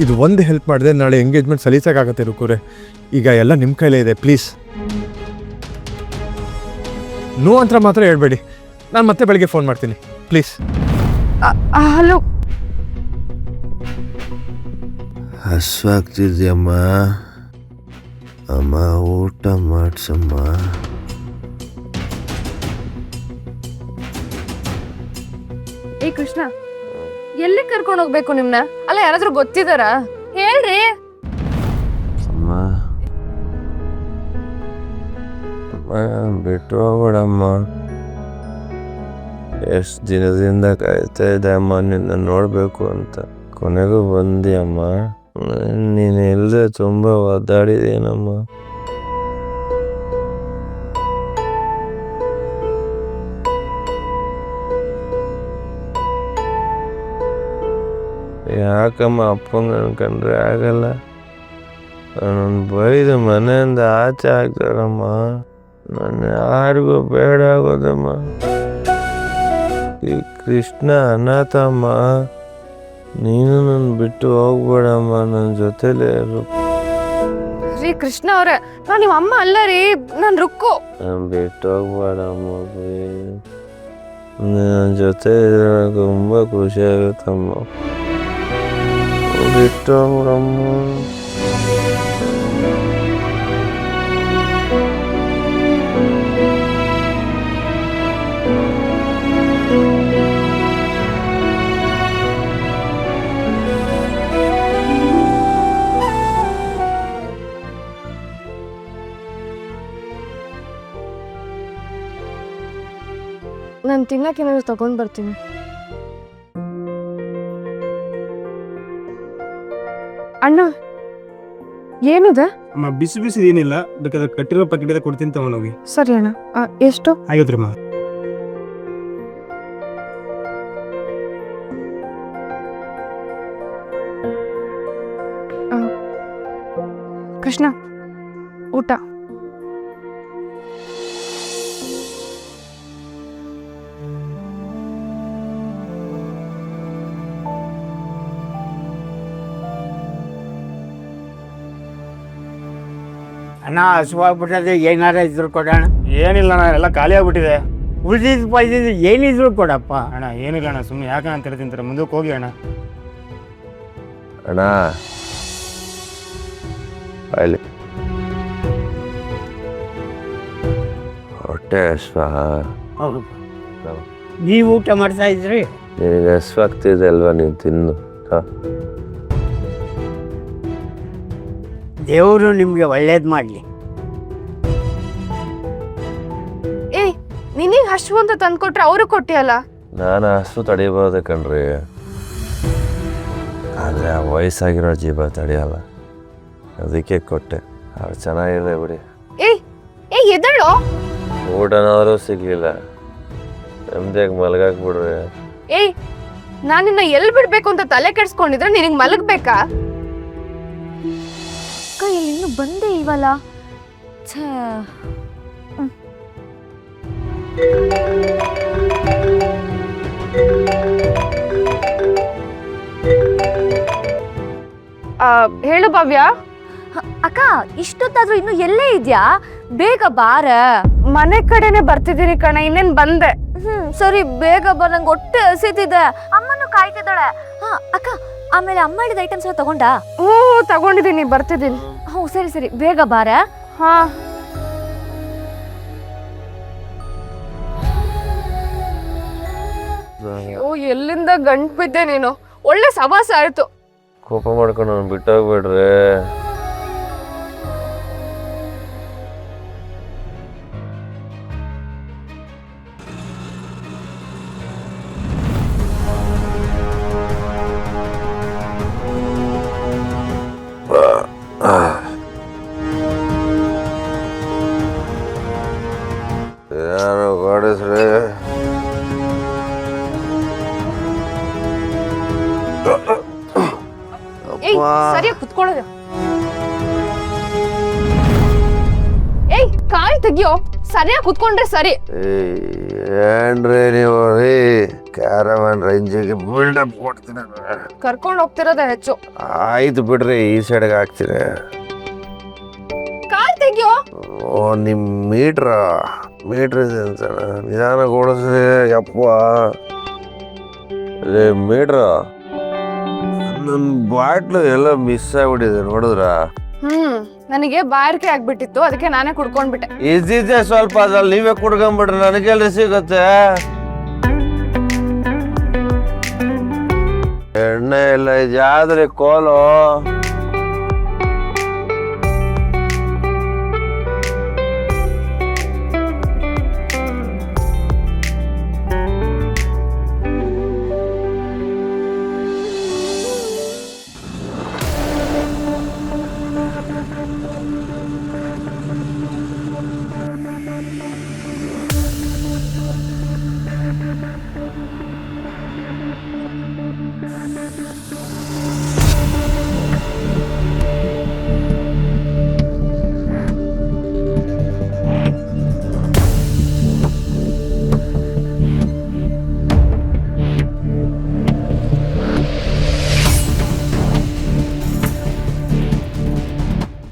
ಇದು ಒಂದು ಹೆಲ್ಪ್ ಮಾಡಿದೆ ನಾಳೆ ಎಂಗೇಜ್ಮೆಂಟ್ ಸಲೀಸಾಗತ್ತೆ ರುಕುರೆ. ಈಗ ಎಲ್ಲ ನಿಮ್ಮ ಕೈಲೇ ಇದೆ, ಪ್ಲೀಸ್ ನೋ ಅಂತ ಮಾತ್ರ ಹೇಳ್ಬೇಡಿ. ನಾನು ಮತ್ತೆ ಬೆಳಿಗ್ಗೆ ಫೋನ್ ಮಾಡ್ತೀನಿ ಪ್ಲೀಸ್. ಹಲೋ, ಹಸುವಾಗ್ತಿದ್ಯಮ್ಮ? ಅಮ್ಮ ಊಟ ಮಾಡ್ಸಮ್ಮ. ಏ ಕೃಷ್ಣ, ಎಲ್ಲಿ ಕರ್ಕೊಂಡು ಹೋಗ್ಬೇಕು ನಿಮ್ನ? ಅಲ್ಲ ಯಾರಾದ್ರೂ ಗೊತ್ತಿದಾರ? ಹೇಳ್ರಿ. ಅಮ್ಮ ಬಿಟ್ಟು ಹೋಗ್ಬಿಡಮ್ಮ. ಎಷ್ಟು ದಿನದಿಂದ ಕಾಯ್ತಾ ಇದ್ದೆ ಅಮ್ಮ ನಿನ್ನ ನೋಡಬೇಕು ಅಂತ. ಕೊನೆಗೂ ಬಂದಿಯಮ್ಮ. ನೀನು ಇಲ್ಲದೆ ತುಂಬ ಒದ್ದಾಡಿದೇನಮ್ಮ. ಯಾಕಮ್ಮ ಅಪ್ಪಂಗೆ ಅನ್ಕೊಂಡ್ರೆ ಆಗಲ್ಲ? ನಾನು ಬೈದು ಮನೆಯಿಂದ ಆಚೆ ಹಾಕ್ತಾರಮ್ಮ. ನಾನು ಯಾರಿಗೂ ಬೇಡ ಆಗೋದಮ್ಮ. ಈ ಕೃಷ್ಣ ಅನಾಥಮ್ಮ. ನೀನು ನನ್ನ ಬಿಟ್ಟು ಹೋಗ್ಬೇಡಮ್ಮ, ನನ್ನ ಜೊತೆಲೇ ಇರು. ರೀ ಕೃಷ್ಣ ಅವ್ರೆ, ನಾನ್ ನಿಮ್ಮ ಅಮ್ಮ ಅಲ್ಲ ರೀ, ನಾನ್ ರುಕ್ಕು. ನಾನು ಬಿಟ್ಟು ಹೋಗ್ಬೇಡಮ್ಮ. ನನ್ನ ಜೊತೆ ಇದ್ರೆ ತುಂಬ ಖುಷಿ ಆಗುತ್ತಮ್ಮ. ಬಿಟ್ಟು ಹೋಗ್ಬಿಡಮ್ಮ. ನಾನು ತಿನ್ನಕ್ಕೆ ಏನಾದ್ರು ತಗೊಂಡ್ ಬರ್ತೀನಿ. ಅಣ್ಣ ಏನಿದೆ? ಅಮ್ಮ ಬಿಸಿ ಬಿಸಿ ಏನಿಲ್ಲ, ಬೇಕಾದ್ರೆ ಕಟ್ಟಿರೋ ಪ್ಯಾಕೆಟ್ ಕೊಡ್ತೀನಿ ತಗೊಂಡೋಗಿ. ಸರಿ ಅಣ್ಣ. ಎಷ್ಟು? 50 ಅಮ್ಮ. ಕೃಷ್ಣ ಊಟ. ಅಣ್ಣ ಹಸುವಾಗ್ಬಿಟ್ಟದೆ, ಏನಾರ ಇದ್ರು ಕೊಡೋಣ. ಏನಿಲ್ಲ ಅಣ್ಣ, ಎಲ್ಲ ಖಾಲಿ ಆಗ್ಬಿಟ್ಟಿದೆ. ಉಳಿದಿದ್ದು ಪೈದಿದ್ದು ಏನಿದ್ರು ಕೊಡಪ್ಪ. ಅಣ್ಣ ಏನಿಲ್ಲ ಅಣ್ಣ, ಸುಮ್ಮನೆ ಯಾಕೆ ಅಂತ ತಿಂತಾರೆ. ಮುಂದಕ್ಕೆ ಹೋಗಿ ಅಣ್ಣ. ಅಣ್ಣ ಅಲ್ಲಿ ಹೊಟ್ಟೆ ಹಸ್ವಾ? ಹೌದು, ನೀವು ಊಟ ಮಾಡ್ತಾ ಇದ್ರಿ? ನಿನಗೆ ಹಸ್ವಾಗ್ತಿದೆ ಅಲ್ವಾ, ನೀವು ತಿನ್ನು. ದೇವರು ನಿಮಗೆ ಒಳ್ಳೇದು ಮಾಡಲಿ. ಏಯ್, ನಿನಗೆ ಹಶು ಅಂತ ತಂದ್ಕೊಟ್ರೆ ಅವರು ಕೊಟ್ಟಿಯಲ್ಲ. ನಾನು ಹಸು ತಡಿಬೋದು ಕಣ್ರಿ, ಆದರೆ ಆ ವಯಸ್ಸಾಗಿರೋ ಜೀವ ತಡೆಯಲ್ಲ, ಅದಕ್ಕೆ ಕೊಟ್ಟೆ. ಅವ್ರು ಚೆನ್ನಾಗಿದೆ ಬಿಡಿ. ಏಯ್ ಏಯ್ ಎದಳು. ಊಟನಾದರೂ ಸಿಗ್ಲಿಲ್ಲ, ನೆಮ್ಮದಿಯಾಗಿ ಮಲಗಾಕ್ಬಿಡ್ರಿ. ಏಯ್, ನಾನು ನಿನ್ನ ಎಲ್ಲಿ ಬಿಡ್ಬೇಕು ಅಂತ ತಲೆ ಕೆಡ್ಸ್ಕೊಂಡಿದ್ರೆ ನಿನಗೆ ಮಲಗ್ಬೇಕಾ? ಕೈಯಲ್ಲಿ ಇನ್ನೂ ಬಂದೇ ಇಲ್ವಲ್ಲ. ಹೇಳು ಭವ್ಯ. ಅಕ್ಕ, ಇಷ್ಟೊತ್ತಾದ್ರೂ ಇನ್ನು ಎಲ್ಲೇ ಇದ್ಯಾ? ಬೇಗ ಬಾರ. ಮನೆ ಕಡೆನೆ ಬರ್ತಿದ್ದೀನಿ ಕಣ, ಇನ್ನೇನ್ ಬಂದೆ. ಸರಿ ಬೇಗ ಬಾ, ನಂಗೆ ಹೊಟ್ಟೆ ಹಸಿತಿದೆ. ಅಮ್ಮನು ಕಾಯ್ತಿದ್ದಾಳೆ. ಹಾ ಅಕ್ಕ, ಆಮೇಲೆ ಅಮ್ಮ ಹೇಳಿದ ಐಟಮ್ಸ್ ಎಲ್ಲ ತಗೊಂಡಾ? ಹ್ಞೂ ತಗೊಂಡಿದ್ದೀನಿ, ಬರ್ತಿದ್ದೀನಿ. ಹ್ಞೂ ಸರಿ ಸರಿ, ಬೇಗ ಬಾರ. ಹಾ ಓ, ಎಲ್ಲಿಂದ ಗಂಟು ಬಿದ್ದೆ ನೀನು. ಒಳ್ಳೆ ಸವಾಸ ಆಯ್ತು. ಕೋಪ ಮಾಡ್ಕೊಂಡು ನಾನು ಬಿಟ್ಟೋಗ್ಬೇಡ್ರಿ. ಯಾರು ಗಾಡಿಸ್ರಿ? ಏಯ್, ಸರಿಯಾಗಿ ಕುತ್ಕೊಳ್ಳೋದು. ಏಯ್ ಕಾಲ್ ತೆಗಿಯೋ, ಸರಿಯಾಗಿ ಕುತ್ಕೊಂಡ್ರೆ ಸರಿ. ಏನ್ರಿ ನೀವು ರೀ ಕ್ಯಾರವನ್ ರೇಂಜಿಗೆ ಬಿಲ್ಡಪ್ ಕೊಡ್ತೀನಿ. ಕರ್ಕೊಂಡ್ ಹೋಗ್ತಿರೋದೇ ಹೆಚ್ಚು. ಆಯ್ತು ಬಿಡ್ರಿ, ಈ ಸೈಡ್ಗೆ ಹಾಕ್ತೀನಿ. ಕಾಲ್ ತೆಗಿಯೋ. ಓ ನಿಮ್ ಮೀಟ್ರ ಇದೆ ಅಂತ ನಿಧಾನ ಓಡಿಸ್ರಿ. ಯಪ್ಪ ಮೀಟ್ರ, ನನ್ನ ಬಾಟ್ಲು ಎಲ್ಲ ಮಿಸ್ ಆಗ್ಬಿಟ್ಟಿದೆ ನೋಡಿದ್ರ. ನನಗೆ ಬಾಯಾರಿಕೆ ಆಗ್ಬಿಟ್ಟಿತ್ತು, ಅದಕ್ಕೆ ನಾನೇ ಕುಡ್ಕೊಂಡ್ಬಿಟ್ಟೆ. ಇದ್ದಿದ್ದೆ ಸ್ವಲ್ಪ, ಅದ್ರಲ್ಲಿ ನೀವೇ ಕುಡ್ಕೊಂಬಿಡ್ರಿ, ನನಗೆಲ್ರಿ ಸಿಗುತ್ತೆ. ಎಣ್ಣೆ ಇಲ್ಲ, ಇದ್ಯಾವ್ದ್ರಿ ಕೋಲು?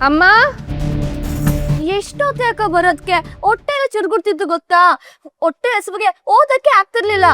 ಅಮ್ಮ, ಎಷ್ಟೊತ್ತೆ ಅಕ್ಕ ಬರೋದಕ್ಕೆ? ಹೊಟ್ಟೆ ಎಲ್ಲ ಚುರುಗುಡ್ತಿತ್ತು ಗೊತ್ತಾ? ಹೊಟ್ಟೆ ಹಸುವಿಗೆ ಓದಕ್ಕೆ ಆಗ್ತಿರ್ಲಿಲ್ಲ.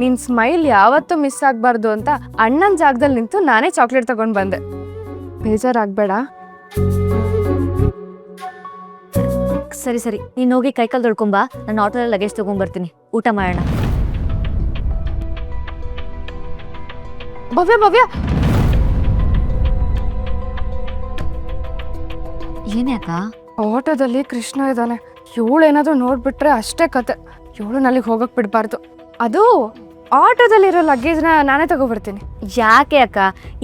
ನಿನ್ ಸ್ಮೈಲ್ ಯಾವತ್ತೂ ಮಿಸ್ ಆಗ್ಬಾರ್ದು ಅಂತ ಅಣ್ಣನ ಜಾಗದಲ್ಲಿ ನಿಂತು ನಾನೇ ಚಾಕ್ಲೇಟ್ ತಗೊಂಡ್ ಬಂದೆ. ಬೇಜಾರಾಗ್ಬೇಡ. ಸರಿ ಸರಿ, ನೀನ್ ಹೋಗಿ ಕೈಕಾಲು ತೊಳ್ಕೊಂಬ, ನಾನು ಆಟೋದಲ್ಲಿ ಲಗೇಜ್ ತಗೊಂಡ್ಬರ್ತೀನಿ. ಊಟ ಮಾಡೋಣ. ಭವ್ಯ, ಏನೇ ಅಕ್ಕ? ಆಟೋದಲ್ಲಿ ಕೃಷ್ಣ ಇದ್ದಾನೆ. ಏಳೇನಾದ್ರೂ ನೋಡ್ಬಿಟ್ರೆ ಅಷ್ಟೇ ಕತೆ. ಏಳು ಅಲ್ಲಿಗೆ ಹೋಗಕ್ ಬಿಡ್ಬಾರ್ದು. ಅದು ಆಟೋದಲ್ಲಿರೋ ಲಗೇಜ್ನ ನಾನೇ ತಗೋಬರ್ತೀನಿ. ಯಾಕೆ ಅಕ್ಕ,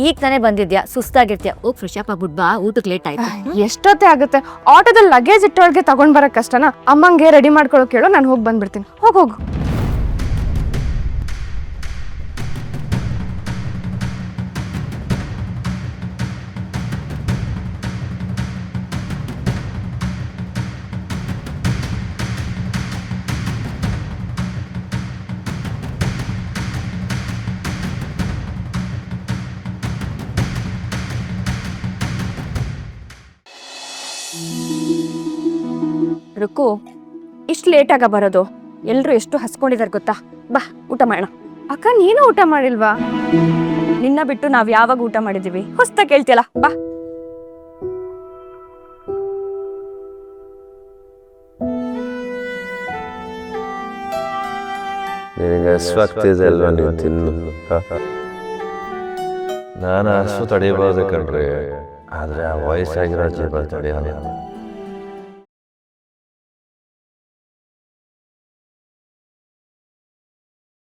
ಈಗ ತಾನೇ ಬಂದಿದ್ಯಾ, ಸುಸ್ತಾಗಿರ್ತೀಯ. ಹೋಗಿ ಫ್ರೆಶ್ ಅಪ್ ಆಗ್ಬಿಟ್ ಬಾ, ಊಟಕ್ಕೆ ಲೇಟ್ ಆಯ್ತು. ಎಷ್ಟೊತ್ತೇ ಆಗುತ್ತೆ? ಆಟೋದಲ್ಲಿ ಲಗೇಜ್ ಇಟ್ಟೊಳಗೆ ತಗೊಂಡ್ ಬರಕ್ ಕಷ್ಟನಾ? ಅಮ್ಮಂಗೆ ರೆಡಿ ಮಾಡ್ಕೊಳಕ್ ಹೇಳು, ನಾನು ಹೋಗಿ ಬಂದ್ಬಿಡ್ತೀನಿ. ಹೋಗು. ರುಕ್ಕು, ಇಷ್ಟು ಲೇಟಾಗ ಬರೋದು? ಎಲ್ರು ಎಷ್ಟು ಹಸ್ಕೊಂಡಿದಾರೆ ಗೊತ್ತಾ? ಬಾ ಊಟ ಮಾಡೋಣ. ಅಕ್ಕ, ನೀನು ಊಟ ಮಾಡಿಲ್ವಾ? ನಿನ್ನ ಬಿಟ್ಟು ನಾವ್ ಯಾವಾಗ ಊಟ ಮಾಡಿದೀವಿ? ಹೊಸ್ತ ಕೇಳ್ತಿಯಲ್ಲ, ಬಾ. ನಿನಗೆ ಹಸ್ವಾಗ್ತಿದೆ ಅಲ್ವಾ, ನೀವು ತಿನ್ನು. ನಾನು ಹಸು ತಡೆಯಬಹುದು ಕಣ್ರಿ, ಆದ್ರೆ ಆ ವಯಸ್ಸಾಗಿರೋ ಜೀವ ತಡೆಯಲ್ಲ.